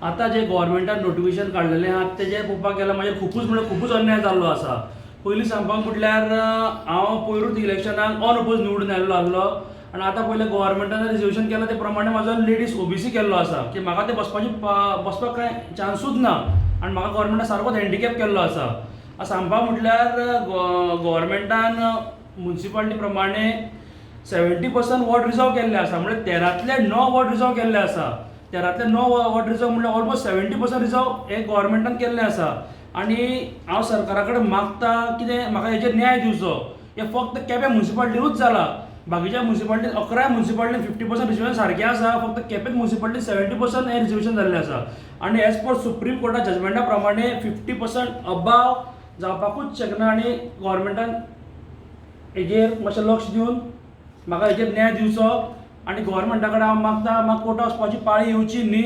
आता जे गव्हर्मेंटान नोटिफिकेशन काढलेलें आहा तेजे पळोवपाक गेल्यार म्हाजे खूबच अन्याय जाल्लो आसा. पयलीं सांगपाक म्हटल्यार हांव पयरूच इलेक्शनाक अनअपोज निवडून आयिल्लो आहलो आनी आतां पयलें गव्हर्मेंटान रिजर्वेशन केलां ते प्रमाणे म्हाजो लेडीज ओबीसी केल्लो आसा की म्हाका ते बसपाक कांय चान्सूच ना आनी म्हाका गव्हर्मेंटान सारकोच हँडिकॅप केल्लो आसा. सांगपाक म्हटल्यार गव्हर्मेंटान म्युन्सिपालिटी प्रमाणे 70% वॉर्ड रिजर्व केल्ले आसा, म्हणजे 13तले 9 वॉर्ड रिजर्व केल्ले आसा. 13तले 9 वॉर्ड रिजर्व म्हणजे ऑलमोस्ट 70% रिजर्व हे गव्हर्मेंटान केल्ले आसा. आनी हांव सरकारा कडेन मागता कितें म्हाका हेचेर न्याय दिवचो. हे फक्त केपें म्युन्सिपालिटीनूच जाला. बाकीच्या म्युन्सिपालिटीन 11 म्युन्सिपालिटीन 50% रिजर्वेशन सारकें आसा, फक्त केपें म्युन्सिपालिटीन 70% हे रिजर्वेशन जाल्लें आसा. आनी एज पर सुप्रीम कोर्टा जजमेंटा प्रमाणे 50% अबाव जावपाकूच शकना आनी गव्हर्मेंटान हेजेर मातशें लक्ष दिवन म्हाका हेचेर न्याय दिवचो. आनी गव्हर्मेंटा कडेन हांव मागता म्हाका कोर्टा वचपाची पाळी येवची न्ही.